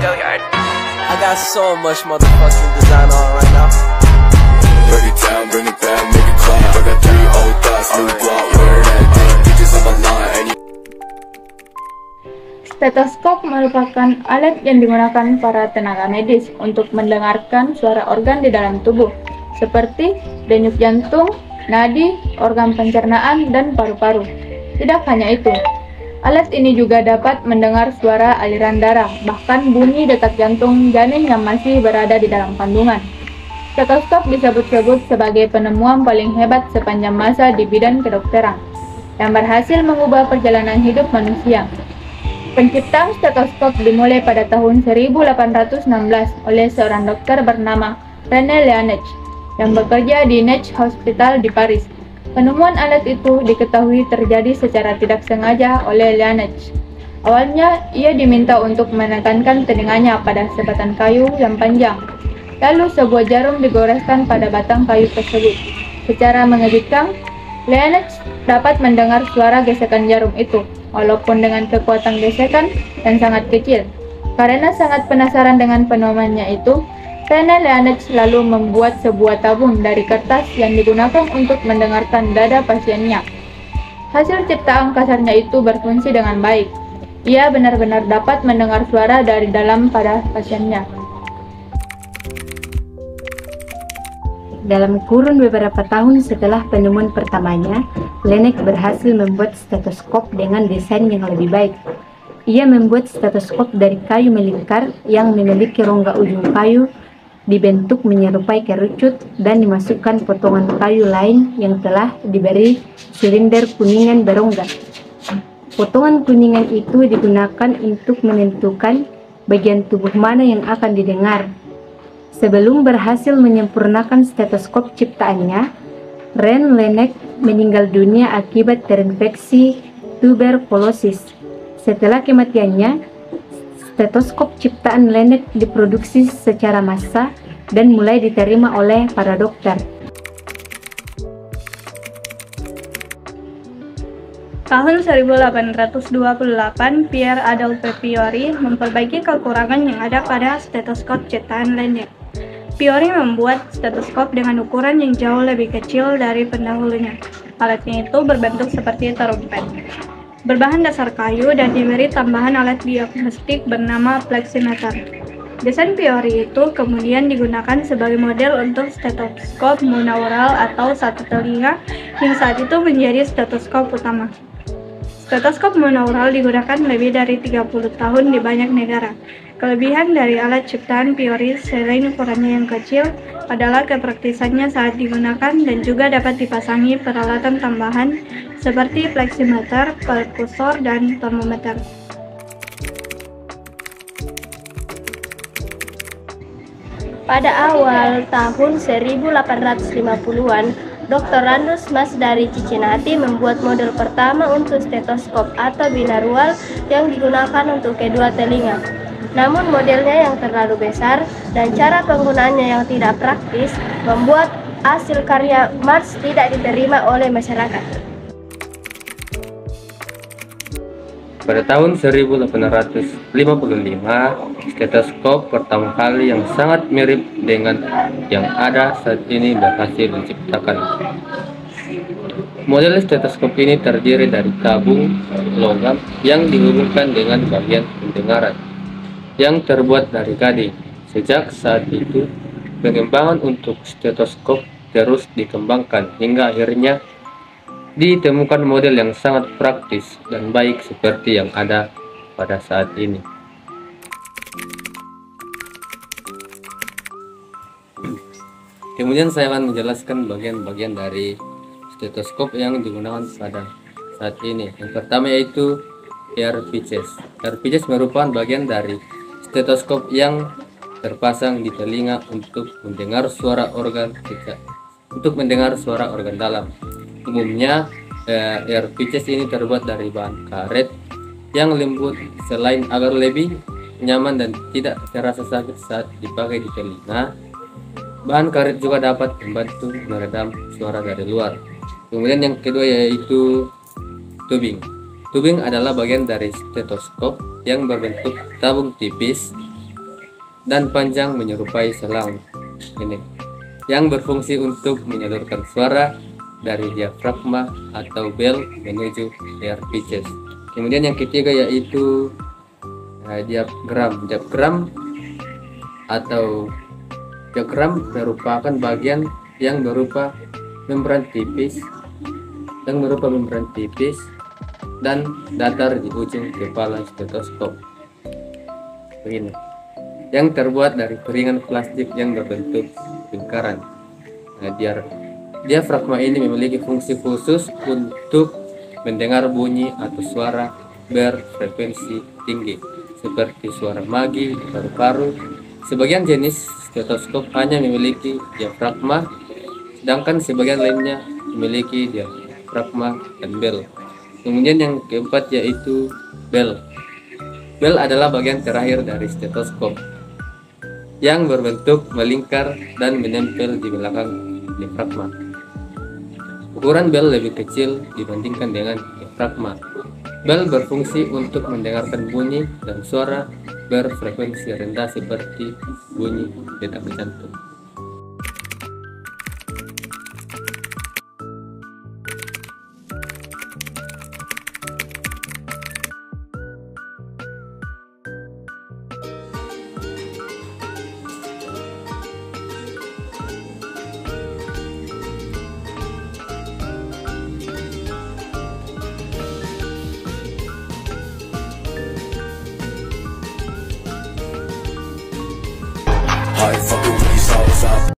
Go yard. I got so much motherfucking design on right now. Break it down, bring it back, make it clap. I got 3 old thoughts, new block, where that thing, bitches on my line. Stetoskop merupakan alat yang digunakan para tenaga medis untuk mendengarkan suara organ di dalam tubuh, seperti denyut jantung, nadi, organ pencernaan, dan paru-paru. Tidak hanya itu, alat ini juga dapat mendengar suara aliran darah, bahkan bunyi detak jantung janin yang masih berada di dalam kandungan. Stetoskop disebut-sebut sebagai penemuan paling hebat sepanjang masa di bidang kedokteran, yang berhasil mengubah perjalanan hidup manusia. Penciptaan stetoskop dimulai pada tahun 1816 oleh seorang dokter bernama René Laennec yang bekerja di Nech Hospital di Paris. Penemuan alat itu diketahui terjadi secara tidak sengaja oleh Laennec. Awalnya, ia diminta untuk menekankan telinganya pada sebatan kayu yang panjang. Lalu sebuah jarum digoreskan pada batang kayu tersebut. Secara mengejutkan, Laennec dapat mendengar suara gesekan jarum itu, walaupun dengan kekuatan gesekan yang sangat kecil. Karena sangat penasaran dengan penemuannya itu, René Laennec lalu membuat sebuah tabung dari kertas yang digunakan untuk mendengarkan dada pasiennya. Hasil ciptaan kasarnya itu berfungsi dengan baik. Ia benar-benar dapat mendengar suara dari dalam pada pasiennya. Dalam kurun beberapa tahun setelah penemuan pertamanya, Laennec berhasil membuat stetoskop dengan desain yang lebih baik. Ia membuat stetoskop dari kayu melingkar yang memiliki rongga ujung kayu dibentuk menyerupai kerucut dan dimasukkan potongan kayu lain yang telah diberi silinder kuningan berongga. Potongan kuningan itu digunakan untuk menentukan bagian tubuh mana yang akan didengar. Sebelum berhasil menyempurnakan stetoskop ciptaannya, René Laennec meninggal dunia akibat terinfeksi tuberkulosis. Setelah kematiannya, stetoskop ciptaan Laennec diproduksi secara massal dan mulai diterima oleh para dokter. Tahun 1828, Pierre Adolphe Fiori memperbaiki kekurangan yang ada pada stetoskop ciptaan Laennec. Fiori membuat stetoskop dengan ukuran yang jauh lebih kecil dari pendahulunya. Alatnya itu berbentuk seperti trompet, berbahan dasar kayu dan diberi tambahan alat diagnostik bernama pleximeter. Desain Fiori itu kemudian digunakan sebagai model untuk stetoskop monaural atau satu telinga yang saat itu menjadi stetoskop utama. Stetoskop monaural digunakan lebih dari 30 tahun di banyak negara. Kelebihan dari alat ciptaan Fiori selain ukurannya yang kecil adalah kepraktisannya saat digunakan dan juga dapat dipasangi peralatan tambahan seperti pleximeter, perkusor, dan termometer. Pada awal tahun 1850-an, Dr. Randus Mas dari Cincinnati membuat model pertama untuk stetoskop atau binarual yang digunakan untuk kedua telinga. Namun modelnya yang terlalu besar dan cara penggunaannya yang tidak praktis membuat hasil karya Mas tidak diterima oleh masyarakat. Pada tahun 1855, stetoskop pertama kali yang sangat mirip dengan yang ada saat ini berhasil diciptakan. Model stetoskop ini terdiri dari tabung logam yang dihubungkan dengan bagian pendengaran yang terbuat dari gading. Sejak saat itu, pengembangan untuk stetoskop terus dikembangkan hingga akhirnya ditemukan model yang sangat praktis dan baik seperti yang ada pada saat ini. Kemudian saya akan menjelaskan bagian-bagian dari stetoskop yang digunakan pada saat ini. Yang pertama yaitu ear pitches. Ear pitches merupakan bagian dari stetoskop yang terpasang di telinga untuk mendengar suara organ dalam. Umumnya ear pitches ini terbuat dari bahan karet yang lembut selain agar lebih nyaman dan tidak terasa sakit saat dipakai di telinga. Bahan karet juga dapat membantu meredam suara dari luar. Kemudian yang kedua yaitu tubing. Tubing adalah bagian dari stetoskop yang berbentuk tabung tipis dan panjang menyerupai selang ini, yang berfungsi untuk menyalurkan suara dari diafragma atau bel menuju air pitches. Kemudian yang ketiga yaitu diafram. Diafram merupakan bagian yang berupa membran tipis dan datar di ujung kepala stetoskop begini, yang terbuat dari piringan plastik yang berbentuk lingkaran. Diafragma ini memiliki fungsi khusus untuk mendengar bunyi atau suara berfrekuensi tinggi seperti suara magi, paru-paru. Sebagian jenis stetoskop hanya memiliki diafragma, sedangkan sebagian lainnya memiliki diafragma dan bel. Kemudian yang keempat yaitu bel. Bel adalah bagian terakhir dari stetoskop yang berbentuk melingkar dan menempel di belakang diafragma. Ukuran bel lebih kecil dibandingkan dengan diafragma. Bel berfungsi untuk mendengarkan bunyi dan suara berfrekuensi rendah seperti bunyi detak jantung.